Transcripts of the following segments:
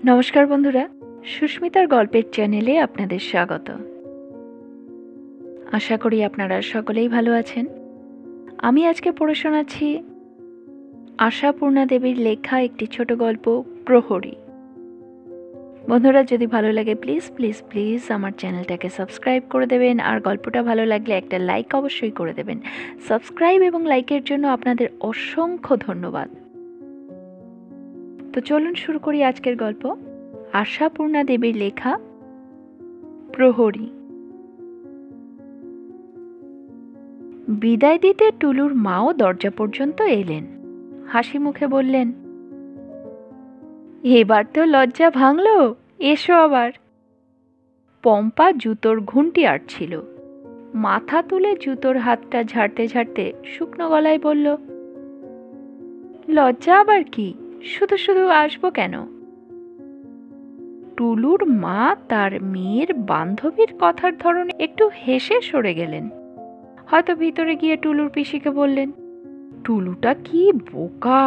নমস্কার বন্ধুরা, সুস্মিতার গল্পের চ্যানেলে আপনাদের স্বাগত। আশা করি আপনারা সকলেই ভালো আছেন। আমি আজকে পড়ে শোনাচ্ছি আশাপূর্ণা দেবীর লেখা একটি ছোট গল্প, প্রহরী। বন্ধুরা, যদি ভালো লাগে প্লিজ প্লিজ প্লিজ আমার চ্যানেলটাকে সাবস্ক্রাইব করে দেবেন, আর গল্পটা ভালো লাগলে একটা লাইক অবশ্যই করে দেবেন। সাবস্ক্রাইব এবং লাইকের জন্য আপনাদের অসংখ্য ধন্যবাদ। তো চলুন শুরু করি আজকের গল্প, আশাপূর্ণা দেবীর লেখা প্রহরী। বিদায় দিতে টুলুর মাও দরজা পর্যন্ত এলেন। হাসি মুখে বললেন, এবার তো লজ্জা ভাঙলো, এসো আবার। পম্পা জুতোর ঘুঁটি আটছিল। মাথা তুলে জুতোর হাতটা ঝাড়তে ঝাড়তে শুকনো গলায় বলল, লজ্জা আবার কি, শুধু শুধু আসবো কেন? টুলুর মা তার মেয়ের বান্ধবীর কথার ধরনে একটু হেসে সরে গেলেন। হয়তো ভিতরে গিয়ে টুলুর পিসিকে বললেন, টুলুটা কি বোকা,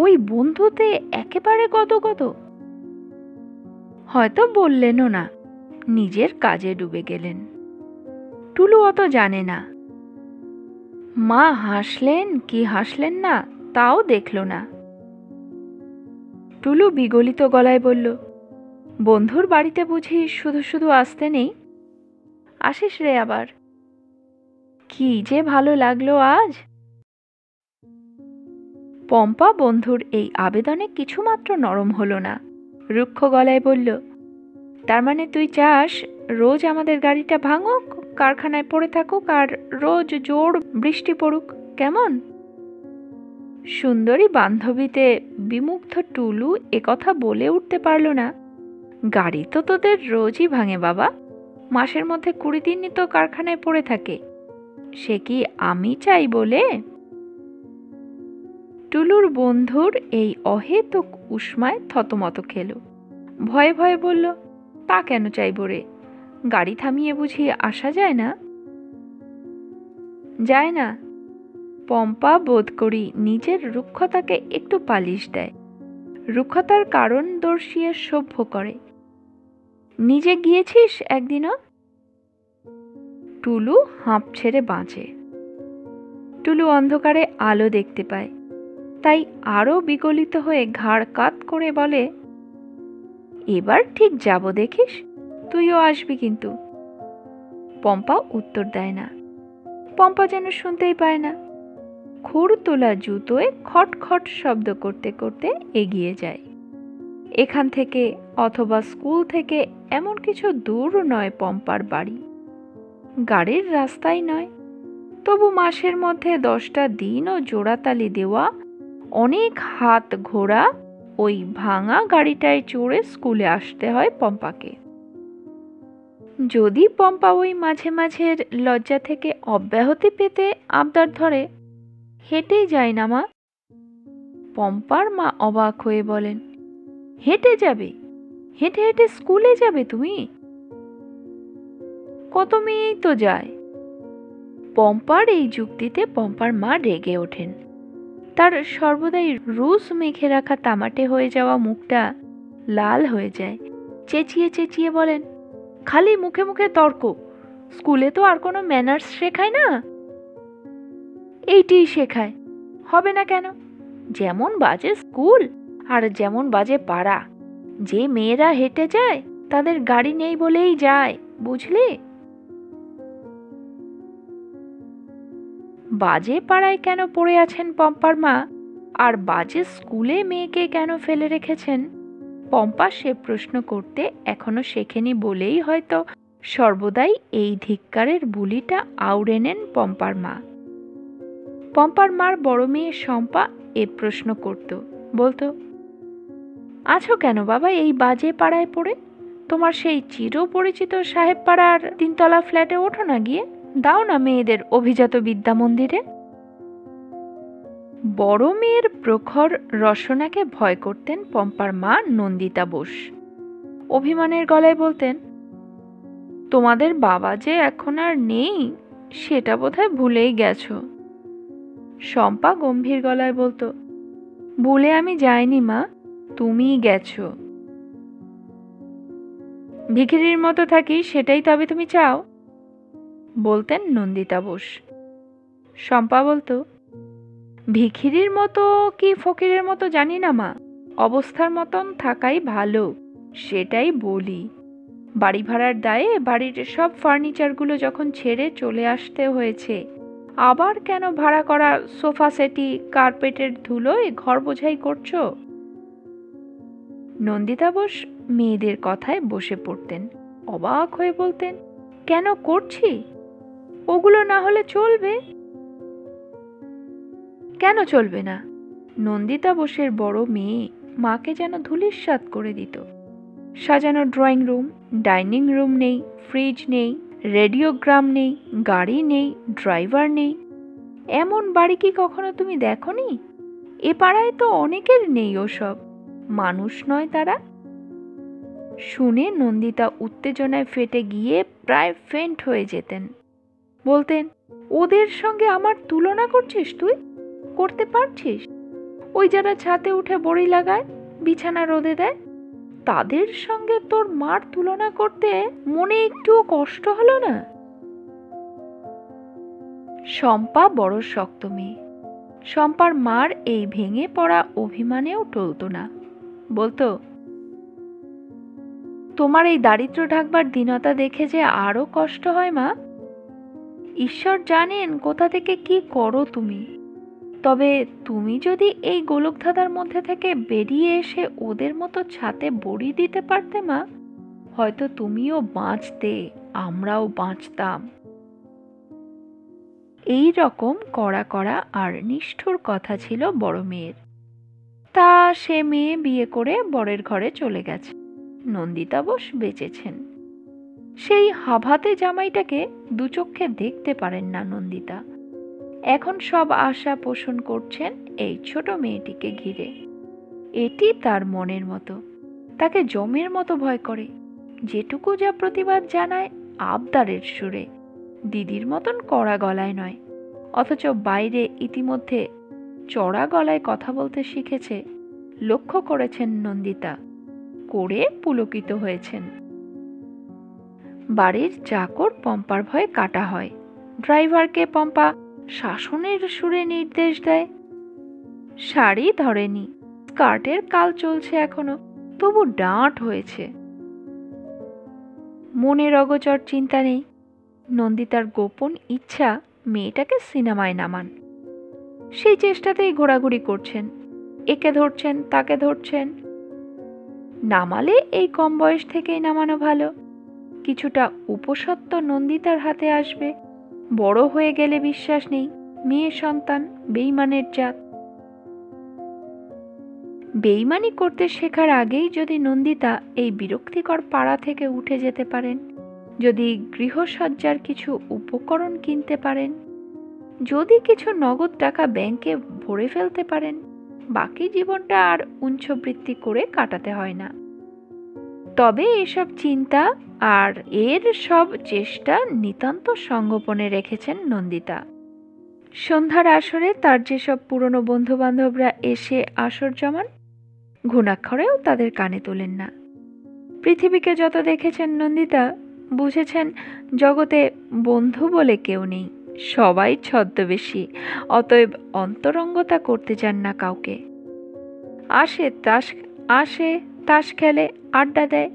ওই বন্ধুতে একেবারে গদগদ। হয়তো বললেনও না, নিজের কাজে ডুবে গেলেন। টুলু অত জানে না। মা হাসলেন কি হাসলেন না তাও দেখল না। টুলু বিগলিত গলায় বলল, বন্ধুর বাড়িতে বুঝি শুধু শুধু আসতে নেই? আসিস রে আবার। কি যে ভালো লাগলো আজ। পম্পা বন্ধুর এই আবেদনে কিছুমাত্র নরম হলো না। রুক্ষ গলায় বলল, তার মানে তুই চাস রোজ আমাদের গাড়িটা ভাঙুক, কারখানায় পড়ে থাকুক, আর রোজ জোর বৃষ্টি পড়ুক, কেমন? সুন্দরী বান্ধবীতে বিমুগ্ধ টুলু একথা বলে উঠতে পারল না। গাড়ি তো তোদের রোজই ভাঙে বাবা, মাসের মধ্যে 20 দিনই তো কারখানায় পড়ে থাকে, সে কি আমি চাই বলে? টুলুর বন্ধুর এই অহেতুক উষ্মায় থতমত খেল। ভয়ে ভয়ে বলল, তা কেন চাইব রে, গাড়ি থামিয়ে বুঝি আসা যায় না? যায় না। পম্পা বোধ করি নিজের রুক্ষতাকে একটু পালিশ দেয়, রুক্ষতার কারণ দর্শিয়ে সভ্য করে। নিজে গিয়েছিস একদিনও? টুলু হাঁপ ছেড়ে বাঁচে। টুলু অন্ধকারে আলো দেখতে পায়, তাই আরো বিগলিত হয়ে ঘাড় কাত করে বলে, এবার ঠিক যাব দেখিস, তুইও আসবি কিন্তু। পম্পা উত্তর দেয় না। পম্পা যেন শুনতেই পায় না। খুড় তোলা জুতোয় খটখট শব্দ করতে করতে এগিয়ে যায়। এখান থেকে অথবা স্কুল থেকে এমন কিছু দূর নয় পম্পার বাড়ি, গাড়ির রাস্তাই নয়, তবু মাসের মধ্যে 10টা দিনও জোড়াতালি দেওয়া অনেক হাত ঘোরা ওই ভাঙা গাড়িটায় চড়ে স্কুলে আসতে হয় পম্পাকে। যদি পম্পা ওই মাঝে মাঝের লজ্জা থেকে অব্যাহতি পেতে আবদার ধরে, হেঁটেই যায় না মা। পম্পার মা অবাক হয়ে বলেন, হেঁটে যাবে? হেঁটে হেঁটে স্কুলে যাবে তুমি? কত মেয়েই তো যায়। পম্পার এই যুক্তিতে পম্পার মা রেগে ওঠেন। তার সর্বদাই রুস মেখে রাখা তামাটে হয়ে যাওয়া মুখটা লাল হয়ে যায়। চেঁচিয়ে চেঁচিয়ে বলেন, খালি মুখে মুখে তর্ক, স্কুলে তো আর কোনো ম্যানার্স শেখায় না? এইটিই শেখায়, হবে না কেন? যেমন বাজে স্কুল আর যেমন বাজে পাড়া, যে মেয়েরা হেঁটে যায় তাদের গাড়ি নেই বলেই যায়, বুঝলি? বাজে পাড়ায় কেন পড়ে আছেন পম্পার মা, আর বাজে স্কুলে মেয়েকে কেন ফেলে রেখেছেন, পম্পা সে প্রশ্ন করতে এখনো শেখেনি বলেই হয়তো সর্বদাই এই ধিক্কারের বুলিটা আউড়ে নেন পম্পার মা। পম্পার মার বড় মেয়ে শম্পা এ প্রশ্ন করত, বলতো, আছো কেন বাবা এই বাজে পাড়ায় পড়ে? তোমার সেই চিরপরিচিত সাহেব পাড়ার 3তলা ফ্ল্যাটে ওঠো না গিয়ে, দাও না মেয়েদের অভিজাত বিদ্যা মন্দিরে। বড় মেয়ের প্রখর রসনাকে ভয় করতেন পম্পার মা নন্দিতা বোস। অভিমানের গলায় বলতেন, তোমাদের বাবা যে এখন আর নেই সেটা বোধহয় ভুলেই গেছো। শম্পা গম্ভীর গলায় বলতো, ভুলে আমি যাইনি মা, তুমিই গেছো। ভিখিরির মতো থাকি সেটাই তবে তুমি চাও, বলতেন নন্দিতা বোস। শম্পা বলতো, ভিখিরির মতো কি ফকিরের মতো জানি না মা, অবস্থার মতন থাকাই ভালো, সেটাই বলি। বাড়ি ভাড়ার দায়ে বাড়ির সব ফার্নিচারগুলো যখন ছেড়ে চলে আসতে হয়েছে, আবার কেন ভাড়া করা সোফা সেটি কার্পেটের ধুলোয় ঘর বোঝাই করছো? নন্দিতা বোস মেয়েদের কথায় বসে পড়তেন, অবাক হয়ে বলতেন, কেন করছি? ওগুলো না হলে চলবে? কেন চলবে না? নন্দিতা বোসের বড় মেয়ে মাকে যেন ধূলিসাৎ করে দিত। সাজানো ড্রয়িং রুম, ডাইনিং রুম নেই, ফ্রিজ নেই, রেডিওগ্রাম নেই, গাড়ি নেই, ড্রাইভার নেই। এমন বাড়ি কি কখনো তুমি দেখনি? এ পাড়ায় তো অনেকের নেই ওসব, মানুষ নয় তারা। শুনে নন্দিতা উত্তেজনায় ফেটে গিয়ে প্রায় ফেন্ট হয়ে যেতেন। বলতেন, ওদের সঙ্গে আমার তুলনা করছিস তুই? করতে পারছিস? ওই যারা ছাদে উঠে বড়ি লাগায়, বিছানা রোদে দেয়, তাদের সঙ্গে তোর মার তুলনা করতে মনে একটুও কষ্ট হলো না? শম্পা বড় শক্ত মেয়ে। শম্পার মার এই ভেঙে পড়া অভিমানেও টলত না। বলতো, তোমার এই দারিদ্র ঢাকবার দীনতা দেখে যে আরো কষ্ট হয় মা। ঈশ্বর জানেন কোথা থেকে কি করো তুমি। তবে তুমি যদি এই গোলকধাঁধার মধ্যে থেকে বেরিয়ে এসে ওদের মতো ছাতে বড়ি দিতে পারতে মা, হয়তো তুমিও বাঁচতে, আমরাও বাঁচতাম। এই রকম কড়া কড়া আর নিষ্ঠুর কথা ছিল বড় মেয়ের। তা সে মেয়ে বিয়ে করে বরের ঘরে চলে গেছে। নন্দিতা বোস বেঁচেছেন। সেই হাভাতে জামাইটাকে দুচক্ষে দেখতে পারেন না নন্দিতা। এখন সব আশা পোষণ করছেন এই ছোট মেয়েটিকে ঘিরে। এটি তার মনের মতো, তাকে জমের মতো ভয় করে। যেটুকু যা প্রতিবাদ জানায় আবদারের সুরে, দিদির মতন কড়া গলায় নয়। অথচ বাইরে ইতিমধ্যে চড়া গলায় কথা বলতে শিখেছে, লক্ষ্য করেছেন নন্দিতা, করে পুলকিত হয়েছেন। বাড়ির চাকর পম্পার ভয়ে কাটা হয়। ড্রাইভারকে পম্পা শাসনের সুরে নির্দেশ দেয়। শাড়ি ধরেনি, স্কার্টের কাল চলছে এখনো, তবু ডাঁট হয়েছে। মনের অগোচর চিন্তা নেই। নন্দিতার গোপন ইচ্ছা মেয়েটাকে সিনেমায় নামান। সেই চেষ্টাতেই ঘোরাঘুরি করছেন, একে ধরছেন তাকে ধরছেন। নামালে এই কম বয়স থেকেই নামানো ভালো। কিছুটা উপসত্ব নন্দিতার হাতে আসবে। বড় হয়ে গেলে বিশ্বাস নেই, মেয়ে সন্তান, বেইমানের জাত। বেইমানি করতে শেখার আগেই যদি নন্দিতা এই বিরক্তিকর পাড়া থেকে উঠে যেতে পারেন, যদি গৃহসজ্জার কিছু উপকরণ কিনতে পারেন, যদি কিছু নগদ টাকা ব্যাংকে ভরে ফেলতে পারেন, বাকি জীবনটা আর উঞ্ছবৃত্তি করে কাটাতে হয় না। তবে এসব চিন্তা আর এর সব চেষ্টা নিতান্ত সঙ্গোপনে রেখেছেন নন্দিতা। সন্ধ্যার আসরে তার যেসব পুরনো বন্ধু বান্ধবরা এসে আসর জমান, ঘুণাক্ষরেও তাদের কানে তোলেন না। পৃথিবীকে যত দেখেছেন নন্দিতা, বুঝেছেন জগতে বন্ধু বলে কেউ নেই, সবাই ছদ্মবেশী। অতএব অন্তরঙ্গতা করতে চান না কাউকে। আসে তাস খেলে, আড্ডা দেয়,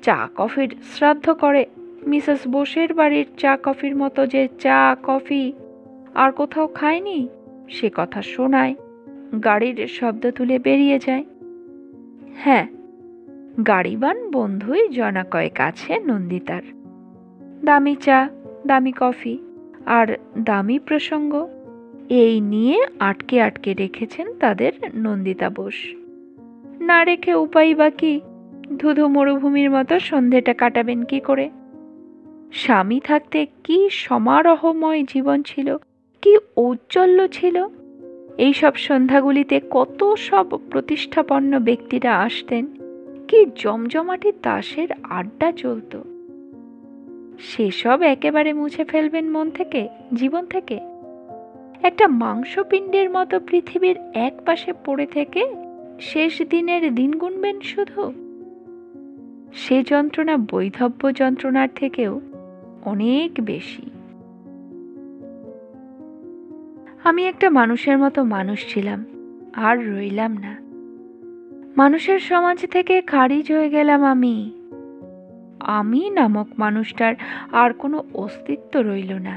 চা কফির শ্রাদ্ধ করে। মিসেস বোসের বাড়ির চা কফির মতো যে চা কফি আর কোথাও খায়নি সে কথা শোনায়। গাড়ির শব্দ তুলে বেরিয়ে যায়। হ্যাঁ, গাড়িবান বন্ধুই জনা কয়েক আছে নন্দিতার। দামি চা, দামি কফি আর দামি প্রসঙ্গ, এই নিয়ে আটকে আটকে রেখেছেন তাদের নন্দিতা বোস। না রেখে উপায় বা কি? ধুধু মরুভূমির মতো সন্ধেটা কাটাবেন কি করে? স্বামী থাকতে কি সমারোহময় জীবন ছিল, কি ঔজ্জ্বল্য ছিল। এইসব সন্ধ্যাগুলিতে কত সব প্রতিষ্ঠাপন্ন ব্যক্তিরা আসতেন, কি জমজমাটি তাসের আড্ডা চলত। সেসব একেবারে মুছে ফেলবেন মন থেকে, জীবন থেকে? একটা মাংসপিণ্ডের মতো পৃথিবীর এক পাশে পড়ে থেকে শেষ দিনের দিন গুনবেন শুধু? সে যন্ত্রণা বৈধব্য যন্ত্রণার থেকেও অনেক বেশি। আমি একটা মানুষের মতো মানুষ ছিলাম, আর রইলাম না। মানুষের সমাজ থেকে খারিজ হয়ে গেলাম। আমি নামক মানুষটার আর কোনো অস্তিত্ব রইল না।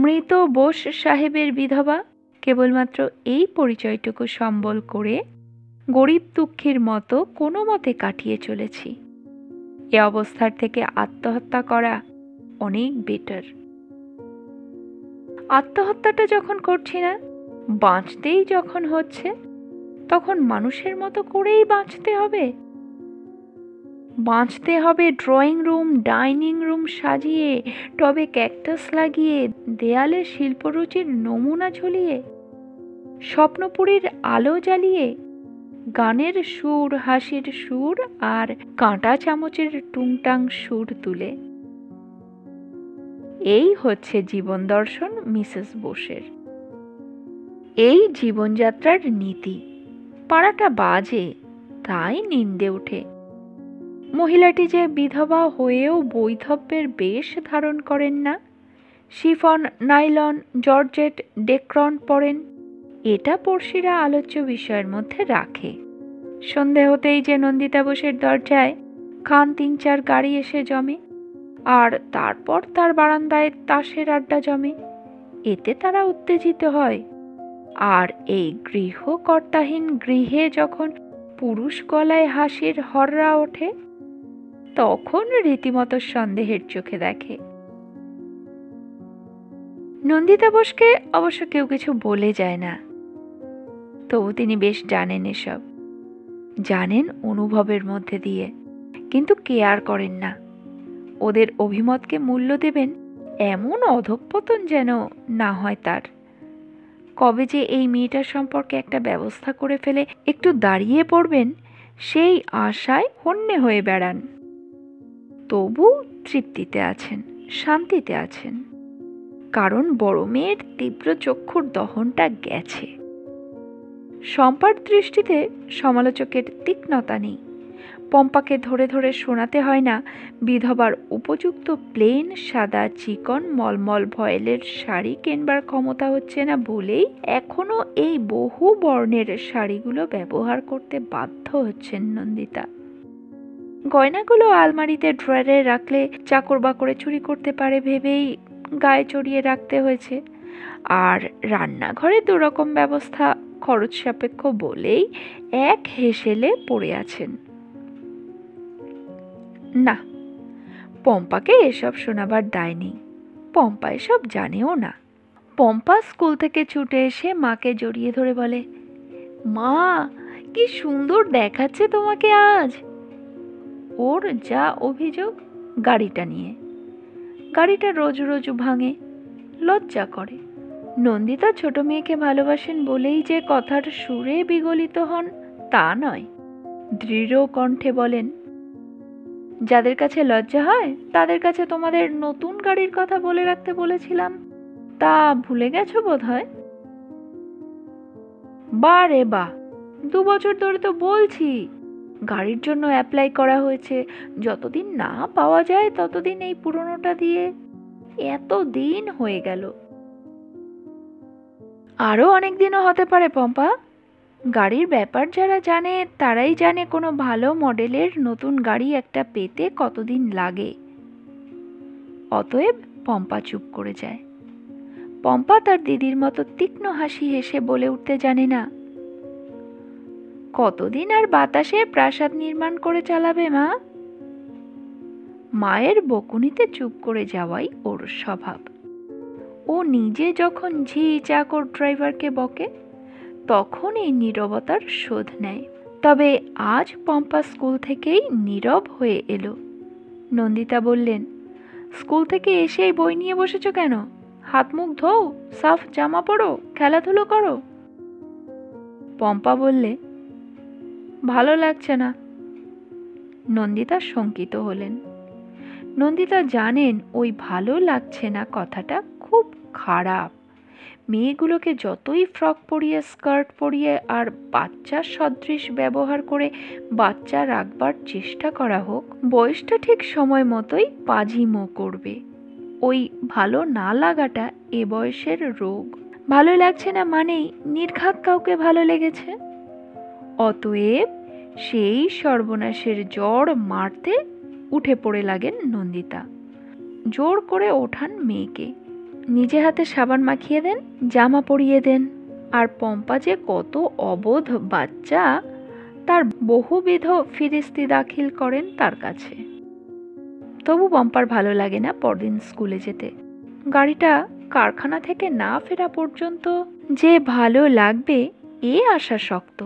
মৃত বোস সাহেবের বিধবা কেবলমাত্র এই পরিচয়টুকু সম্বল করে গরিব দুঃখীর মতো কোনো মতে কাটিয়ে চলেছি। এ অবস্থার থেকে আত্মহত্যা করা অনেক বেটার। আত্মহত্যাটা যখন করছি না, বাঁচতেই যখন হচ্ছে, তখন মানুষের মতো করেই বাঁচতে হবে। বাঁচতে হবে ড্রয়িং রুম, ডাইনিং রুম সাজিয়ে, টবে ক্যাকটাস লাগিয়ে, দেয়ালে শিল্পরুচির নমুনা ঝুলিয়ে, স্বপ্নপুরীর আলো জ্বালিয়ে, গানের সুর, হাসির সুর আর কাঁটা চামচের টুংটাং সুর তুলে। এই হচ্ছে জীবন দর্শন মিসেস বোসের। এই জীবনযাত্রার নীতি। পাড়াটা বাজে, তাই নিন্দে ওঠে। মহিলাটি যে বিধবা হয়েও বৈধব্যের বেশ ধারণ করেন না, শিফন, নাইলন, জর্জেট, ডেক্রন পরেন, এটা পড়শিরা আলোচ্য বিষয়ের মধ্যে রাখে। সন্ধে হতেই যে নন্দিতা বোসের দরজায় খান ৩-৪ গাড়ি এসে জমে, আর তারপর তার বারান্দায় তাসের আড্ডা জমে, এতে তারা উত্তেজিত হয়। আর এই গৃহকর্তাহীন গৃহে যখন পুরুষ গলায় হাসির হররা ওঠে, তখন রীতিমতো সন্দেহের চোখে দেখে। নন্দিতা বোসকে অবশ্য কেউ কিছু বলে যায় না, তবু তিনি বেশ জানেন এসব। জানেন অনুভবের মধ্যে দিয়ে, কিন্তু কেয়ার করেন না। ওদের অভিমতকে মূল্য দেবেন এমন অধঃপতন যেন না হয় তার। কবে যে এই মেয়েটার সম্পর্কে একটা ব্যবস্থা করে ফেলে একটু দাঁড়িয়ে পড়বেন, সেই আশায় হন্যে হয়ে বেড়ান। তবু তৃপ্তিতে আছেন, শান্তিতে আছেন, কারণ বড় মেয়ের তীব্র চক্ষুর দহনটা গেছে। শম্পার দৃষ্টিতে সমালোচকের তীক্ষ্ণতা নেই। পম্পাকে ধরে ধরে শোনাতে হয় না বিধবার উপযুক্ত প্লেন সাদা চিকন মলমল ভয়েলের শাড়ি কেনবার ক্ষমতা হচ্ছে না বলেই এখনো এই বহু বর্ণের শাড়িগুলো ব্যবহার করতে বাধ্য হচ্ছেন নন্দিতা। গয়নাগুলো আলমারিতে ড্রয়ারে রাখলে চাকর বাকরে চুরি করতে পারে ভেবেই গায়ে চড়িয়ে রাখতে হয়েছে, আর রান্নাঘরে দুরকম ব্যবস্থা খরচ সাপেক্ষ বলেই এক হেসেলে পড়ে আছেন। না, পম্পাকে এসব শোনাবার দায় নেই। পম্পা এসব জানেও না। পম্পা স্কুল থেকে ছুটে এসে মাকে জড়িয়ে ধরে বলে, মা, কি সুন্দর দেখাচ্ছে তোমাকে আজ। ওর যা অভিযোগ গাড়িটা নিয়ে। গাড়িটা রোজ রোজ ভাঙে, লজ্জা করে। নন্দিতা ছোট মেয়েকে ভালোবাসেন বলেই যে কথার সুরে বিগলিত হন তা নয়, দৃঢ় কণ্ঠে বলেন, যাদের কাছে লজ্জা হয় তাদের কাছে তোমাদের নতুন গাড়ির কথা বলে রাখতে বলেছিলাম, তা ভুলে গেছো বোধ হয়। বা রে বা, 2 বছর ধরে তো বলছি গাড়ির জন্য অ্যাপ্লাই করা হয়েছে, যতদিন না পাওয়া যায় ততদিন এই পুরনোটা দিয়ে। এত দিন হয়ে গেল। আরো অনেক দিনও হতে পারে পম্পা। গাড়ির ব্যাপার যারা জানে তারাই জানে কোনো ভালো মডেলের নতুন গাড়ি একটা পেতে কতদিন লাগে। অতএব পম্পা চুপ করে যায়। পম্পা তার দিদির মতো তীক্ষ্ণ হাসি হেসে বলে উঠতে জানে না, কতদিন আর বাতাসে প্রাসাদ নির্মাণ করে চালাবে মা। মায়ের বকুনিতে চুপ করে যাওয়াই ওর স্বভাব। ও নিজে যখন ঝি চাকর ড্রাইভারকে বকে, তখন এই নীরবতার শোধ নেয়। তবে আজ পম্পা স্কুল থেকেই নীরব হয়ে এলো। নন্দিতা বললেন, স্কুল থেকে এসেই বই নিয়ে বসেছ কেন? হাত মুখ ধোও, সাফ জামা পরো, খেলাধুলো করো। পম্পা বললে, ভালো লাগছে না। নন্দিতা শঙ্কিত হলেন। নন্দিতা জানেন ওই ভালো লাগছে না কথাটা খুব খারাপ, মেয়েগুলোকে যতই ফ্রক পরিয়ে, স্কার্ট পরিয়ে আর বাচ্চার সদৃশ ব্যবহার করে বাচ্চা রাখবার চেষ্টা করা হোক, বয়সটা ঠিক সময় মতোই পাজিমো করবে। ওই ভালো না লাগাটা এ বয়সের রোগ। ভালো লাগছে না মানেই নির্ঘাত কাউকে ভালো লেগেছে। অতএব সেই সর্বনাশের জ্বর মারতে উঠে পড়ে লাগেন নন্দিতা। জোর করে ওঠান মেয়েকে, নিজে হাতে সাবান মাখিয়ে দেন, জামা পরিয়ে দেন। আর পম্পা যে কত অবোধ বাচ্চা তার বহুবিধ ফিরিস্তি দাখিল করেন তার কাছে। তবু পম্পার ভালো লাগে না পরদিন স্কুলে যেতে। গাড়িটা কারখানা থেকে না ফেরা পর্যন্ত যে ভালো লাগবে এ আশা শক্ত।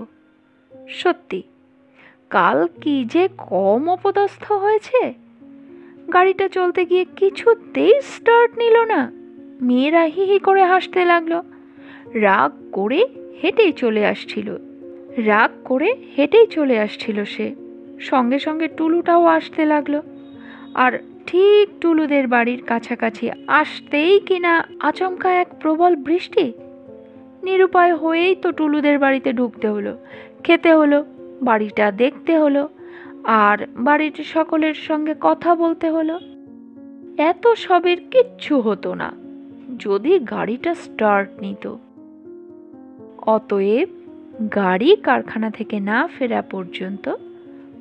সত্যি কাল কি যে কম অপদস্থ হয়েছে। গাড়িটা চলতে গিয়ে কিছুতেই স্টার্ট নিল না। মেয়েরা হি হি করে হাসতে লাগলো। রাগ করে হেঁটেই চলে আসছিল সে। সঙ্গে সঙ্গে টুলুটাও আসতে লাগলো। আর ঠিক টুলুদের বাড়ির কাছাকাছি আসতেই কিনা আচমকা এক প্রবল বৃষ্টি। নিরুপায় হয়েই তো টুলুদের বাড়িতে ঢুকতে হলো, খেতে হলো, বাড়িটা দেখতে হলো, আর বাড়ির সকলের সঙ্গে কথা বলতে হলো। এত সবের কিচ্ছু হতো না যদি গাড়িটা স্টার্ট নিত। অতএব গাড়ি কারখানা থেকে না ফেরা পর্যন্ত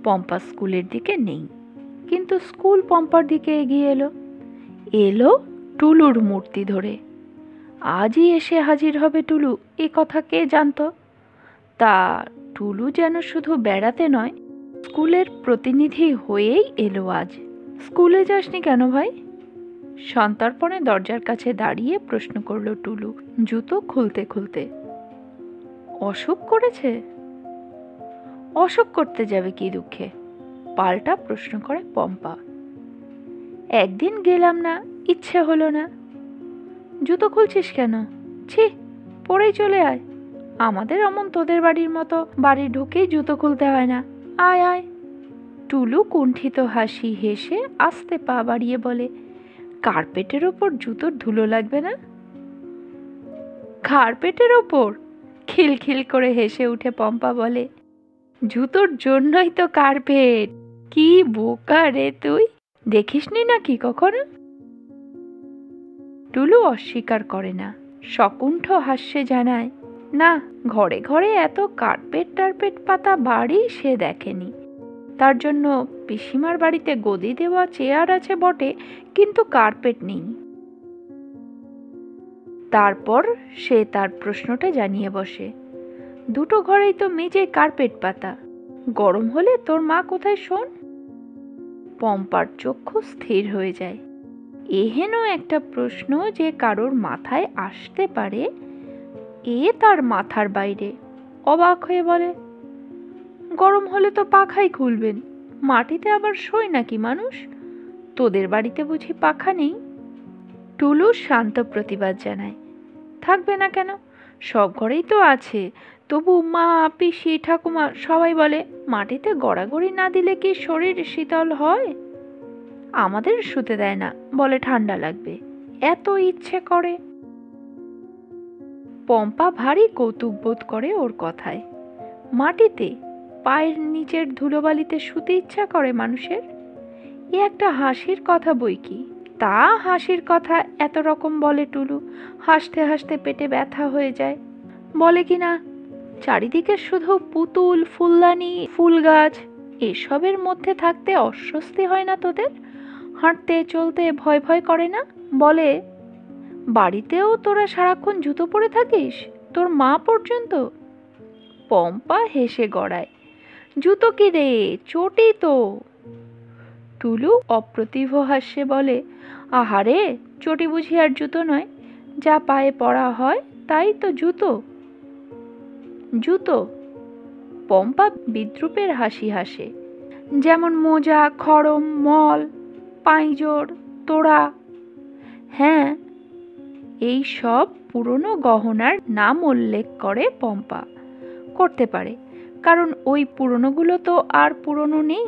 পম্পা স্কুলের দিকে নেই। কিন্তু স্কুল পম্পার দিকে এগিয়ে এলো টুলুর মূর্তি ধরে। আজই এসে হাজির হবে টুলু, এ কথা কে জানত? তা টুলু যেন শুধু বেড়াতে নয়, স্কুলের প্রতিনিধি হয়েই এলো আজ। স্কুলে যাসনি কেন ভাই? সন্তর্পণে দরজার কাছে দাঁড়িয়ে প্রশ্ন করল টুলু জুতো খুলতে খুলতে। অসুখ করেছে? অসুখ করতে যাবে কি দুঃখে? পাল্টা প্রশ্ন করে পম্পা। একদিন গেলাম না, ইচ্ছে হলো না। জুতো খুলছিস কেন? ছি, পরেই চলে আয়। আমাদের অমন তোদের বাড়ির মতো বাড়ি ঢুকেই জুতো খুলতে হয় না। আয় আয়। টুলু কুণ্ঠিত হাসি হেসে আস্তে পা বাড়িয়ে বলে, কার্পেটের ওপর জুতোর ধুলো লাগবে না? কার্পেটের ওপর? খিলখিল করে হেসে উঠে পম্পা বলে, জুতোর জন্যই তো কার্পেট। কি বোকা রে তুই, দেখিসনি নাকি কখনো? টুলু অস্বীকার করে না, সকুণ্ঠ হাস্যে জানায়, না, ঘরে ঘরে এত কার্পেট টার্পেট পাতা বাড়ি সে দেখেনি। তার জন্য পিসিমার বাড়িতে গদি দেওয়া চেয়ার আছে বটে, কিন্তু কার্পেট নেই। তারপর সে তার প্রশ্নটা জানিয়ে বসে, দুটো ঘরেই তো মেঝে কার্পেট পাতা, গরম হলে তোর মা কোথায় শোন? পম্পার চক্ষু স্থির হয়ে যায়। এহেন একটা প্রশ্ন যে কারোর মাথায় আসতে পারে এ তার মাথার বাইরে। অবাক হয়ে বলে, গরম হলে তো পাখাই খুলবেন, মাটিতে আবার শোয় নাকি মানুষ? তোদের বাড়িতে বুঝি পাখা নেই? টুলু শান্ত প্রতিবাদ জানায়, থাকবে না কেন, সব ঘরেই তো আছে। তবু মা, পিসি, ঠাকুমা সবাই বলে মাটিতে গড়াগড়ি না দিলে কি শরীর শীতল হয়? আমাদের শুতে দেয় না, বলে ঠান্ডা লাগবে। এত ইচ্ছে করে। পম্পা ভারী কৌতুক বোধ করে ওর কথায়। মাটিতে পায়ের নিচের ধুলোবালিতে শুতে ইচ্ছা করে মানুষের? এ একটা হাসির কথা বই কি। তা হাসির কথা এত রকম বলে টুলু, হাসতে হাসতে পেটে ব্যথা হয়ে যায়। বলে কিনা, চারিদিকে শুধু পুতুল, ফুলদানি, ফুল গাছ, এসবের মধ্যে থাকতে অস্বস্তি হয় না তোদের? হাঁটতে চলতে ভয় ভয় করে না? বলে, বাড়িতেও তোরা সারাক্ষণ জুতো পরে থাকিস, তোর মা পর্যন্ত। পম্পা হেসে গড়ায়, জুতো কি রে, চটি তো। টুলু অপ্রতিভ হাস্যে বলে, আহারে, চটি বুঝি আর জুতো নয়? যা পায়ে পরা হয় তাই তো জুতো। জুতো? পম্পা বিদ্রুপের হাসি হাসে। যেমন মোজা, খড়ম, মল, পাঁইজোর, তোড়া। হ্যাঁ, এই সব পুরনো গহনার নাম উল্লেখ করে পম্পা। করতে পারে, কারণ ওই পুরনোগুলো তো আর পুরনো নেই।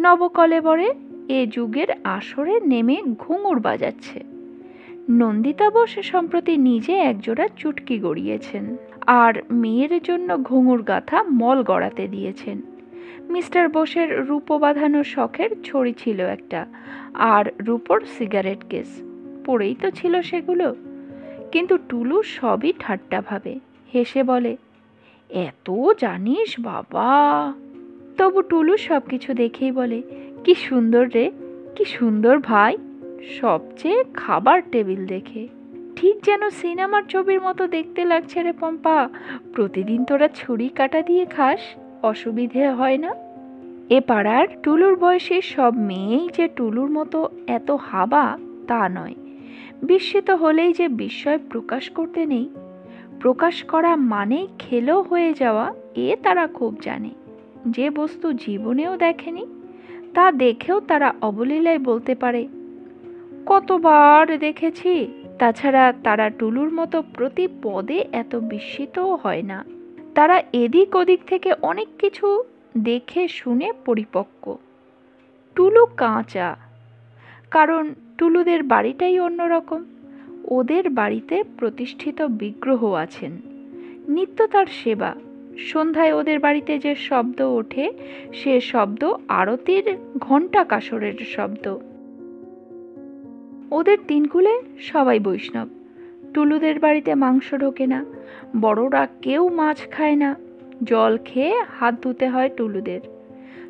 নবকলেবরে এ যুগের আসরে নেমে ঘুঙুর বাজাচ্ছে। নন্দিতা বোস সম্প্রতি নিজে একজোড়া চুটকি গড়িয়েছেন আর মেয়ের জন্য ঘুঙুর গাঁথা মল গড়াতে দিয়েছেন। মিস্টার বোসের রূপো বাঁধানো শখের ছড়ি ছিল একটা, আর রূপোর সিগারেট কেস পড়েই তো ছিল সেগুলো। কিন্তু টুলু সবই ঠাট্টা ভাবে, হেসে বলে, এত জানিস বাবা। তবু টুলু সবকিছু দেখেই বলে, কি সুন্দর রে, কি সুন্দর ভাই, সবচেয়ে খাবার টেবিল দেখে ঠিক যেন সিনেমার ছবির মতো দেখতে লাগছে রে পম্পা। প্রতিদিন তোরা ছুরি কাটা দিয়ে খাস, অসুবিধে হয় না? এ পাড়ার টুলুর বয়সী সব মেয়েই যে টুলুর মতো এত হাবা তা নয়। বিস্মিত হলেই যে বিস্ময় প্রকাশ করতে নেই, প্রকাশ করা মানেই খেলো হয়ে যাওয়া, এ তারা খুব জানে। যে বস্তু জীবনেও দেখেনি তা দেখেও তারা অবলীলায় বলতে পারে, কতবার দেখেছি। তাছাড়া তারা টুলুর মতো প্রতি পদে এত বিস্মিতও হয় না। তারা এদিক ওদিক থেকে অনেক কিছু দেখে শুনে পরিপক্ক। টুলু কাঁচা, কারণ টুলুদের বাড়িটাই অন্যরকম। ওদের বাড়িতে প্রতিষ্ঠিত বিগ্রহ আছেন, নিত্য তার সেবা। সন্ধ্যায় ওদের বাড়িতে যে শব্দ ওঠে সে শব্দ আরতির ঘণ্টা কাসরের শব্দ। ওদের তিনকুলে সবাই বৈষ্ণব। টুলুদের বাড়িতে মাংস ঢোকে না, বড়রা কেউ মাছ খায় না। জল খেয়ে হাত ধুতে হয় টুলুদের।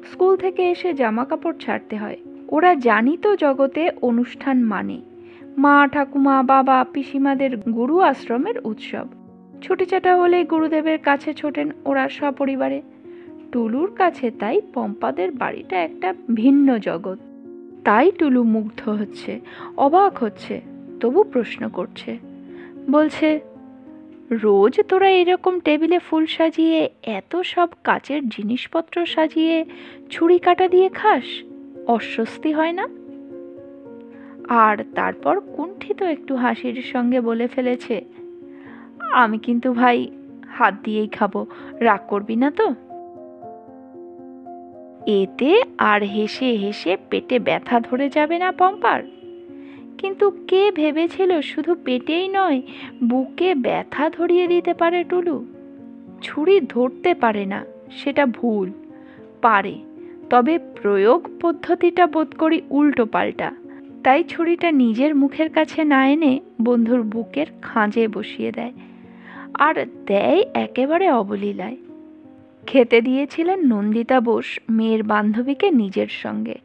স্কুল থেকে এসে জামা কাপড় ছাড়তে হয়। ওরা জানিত জগতে অনুষ্ঠান মানে মা ঠাকুমা বাবা পিসিমাদের গুরু আশ্রমের উৎসব। ছুটিছাটা হলে গুরুদেবের কাছে ছোটেন ওরা সপরিবারে। টুলুর কাছে তাই পম্পাদের বাড়িটা একটা ভিন্ন জগৎ। তাই টুলু মুগ্ধ হচ্ছে, অবাক হচ্ছে, তবু প্রশ্ন করছে। বলছে, রোজ তোরা এরকম টেবিলে ফুল সাজিয়ে এত সব কাচের জিনিসপত্র সাজিয়ে ছুরি কাটা দিয়ে খাস, অস্বস্তি হয় না? আর তারপর কুণ্ঠিত একটু হাসির সঙ্গে বলে ফেলেছে, আমি কিন্তু ভাই হাত দিয়েই খাবো, রাগ করবি না তো? এতে আর হেসে হেসে পেটে ব্যথা ধরে যাবে না পম্পার? কিন্তু কে ভেবেছিল শুধু পেটেই নয়, বুকে ব্যথা ধরিয়ে দিতে পারে টুলু? ছুরি ধরতে পারে না সেটা ভুল, পারে, তবে প্রয়োগ পদ্ধতিটা বোধ করি উল্টো পাল্টা। তাই ছুরিটা নিজের মুখের কাছে না এনে বন্ধুর বুকের খাঁজে বসিয়ে দেয়, আর দেয় একেবারে অবলীলায়। খেতে দিয়েছিলেন নন্দিতা বোস মেয়ের বান্ধবীকে নিজের সঙ্গে।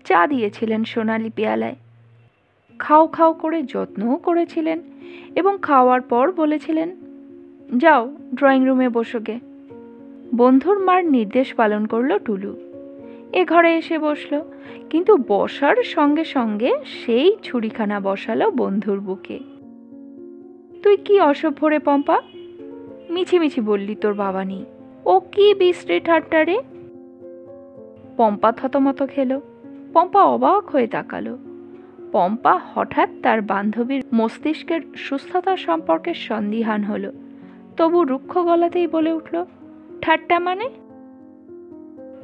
চা দিয়েছিলেন সোনালি পেয়ালায়। খাও খাও করে যত্নও করেছিলেন, এবং খাওয়ার পর বলেছিলেন, যাও ড্রয়িং রুমে বসো গে। বন্ধুর মার নির্দেশ পালন করলো টুলু। এ ঘরে এসে বসলো, কিন্তু বসার সঙ্গে সঙ্গে সেই ছুরিখানা বসালো বন্ধুর বুকে। তুই কি অসভ্য রে পম্পা, মিছিমিছি বললি তোর বাবা নেই। ও কি বিশ্রী ঠাট্টা রে? পম্পা থতমত খেলো। পম্পা অবাক হয়ে তাকালো। পম্পা হঠাৎ তার বান্ধবীর মস্তিষ্কের সুস্থতা সম্পর্কে সন্দিহান হলো, তবু রুক্ষ গলাতেই বলে উঠল, ঠাট্টা মানে?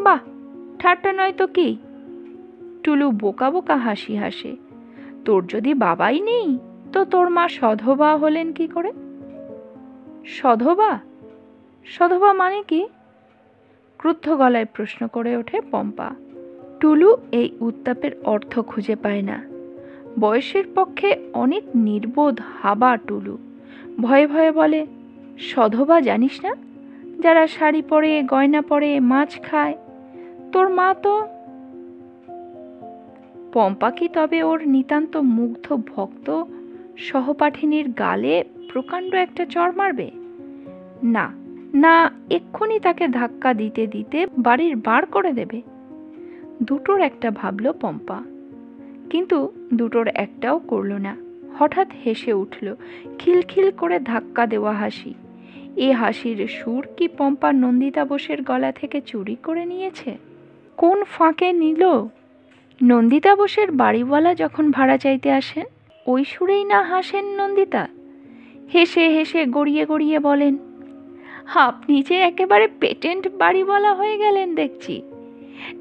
বাহ, ঠাট্টা নয় তো কি? টুলু বোকা বোকা হাসি হাসে। তোর যদি বাবাই নেই তো তোর মা সধবা হলেন কি করে? সধবা? সধবা মানে কি? ক্রুদ্ধ গলায় প্রশ্ন করে ওঠে পম্পা। টুলু এই উত্তাপের অর্থ খুঁজে পায় না। বয়সের পক্ষে অনেক নির্বোধ হাবা টুলু। ভয়ে ভয়ে বলে, সধবা জানিস না? যারা শাড়ি পরে, গয়না পরে, মাছ খায়। তোর মা তো। পম্পা কি তবে ওর নিতান্ত মুগ্ধ ভক্ত সহপাঠিনীর গালে প্রকাণ্ড একটা চড় মারবে? না না, এক্ষুনি তাকে ধাক্কা দিতে দিতে বাড়ির বার করে দেবে। দুটোর একটা ভাবল পম্পা, কিন্তু দুটোর একটাও করল না। হঠাৎ হেসে উঠল, খিলখিল করে ধাক্কা দেওয়া হাসি। এ হাসির সুর কি পম্পা নন্দিতা বোসের গলা থেকে চুরি করে নিয়েছে? কোন ফাঁকে নিল? নন্দিতা বোসের বাড়িওয়ালা যখন ভাড়া চাইতে আসেন, ওই সুরেই না হাসেন নন্দিতা? হেসে হেসে গড়িয়ে গড়িয়ে বলেন, আপনি যে একেবারে পেটেন্ট বাড়িওয়ালা হয়ে গেলেন দেখছি।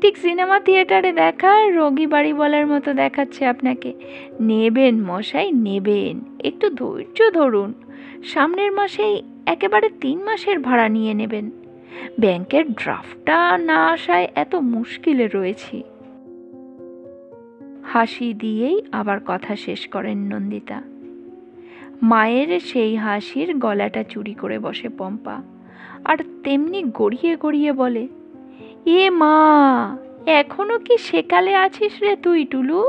ঠিক সিনেমা থিয়েটারে দেখা রোগী বাড়ি বলার মতো দেখাচ্ছে আপনাকে। নেবেন মশাই, নেবেন, একটু ধৈর্য ধরুন, সামনের মাসেই একেবারে 3 মাসের ভাড়া নিয়ে নেবেন। ব্যাংকের ড্রাফটটা না আসায় এত মুশকিলে রয়েছি। হাসি দিয়েই আবার কথা শেষ করেন নন্দিতা। মায়ের সেই হাসির গলাটা চুরি করে বসে পম্পা, আর তেমনি গড়িয়ে গড়িয়ে বলে, এ মা, এখনো কি সেকালে আছিস রে তুই টুলু?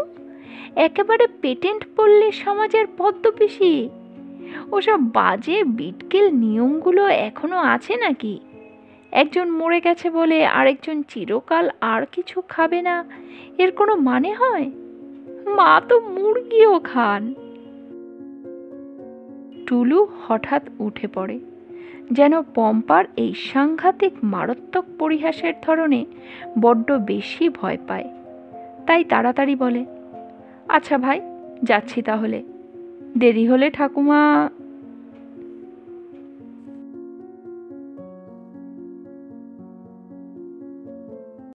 একেবারে পেটেন্ট পড়লি সমাজের পদ্মপিসি। ওসব বাজে বিটকেল নিয়মগুলো এখনো আছে নাকি? একজন মরে গেছে বলে আরেকজন চিরকাল আর কিছু খাবে না, এর কোনো মানে হয়? মা তো মুরগিও খান। টুলু হঠাৎ উঠে পড়ে, যেন পম্পার এই সাংঘাতিক মারাত্মক পরিহাসের ধরনে বড্ড বেশি ভয় পায়। তাই তাড়াতাড়ি বলে, আচ্ছা ভাই, যাচ্ছি তাহলে। দেরি হলে ঠাকুমা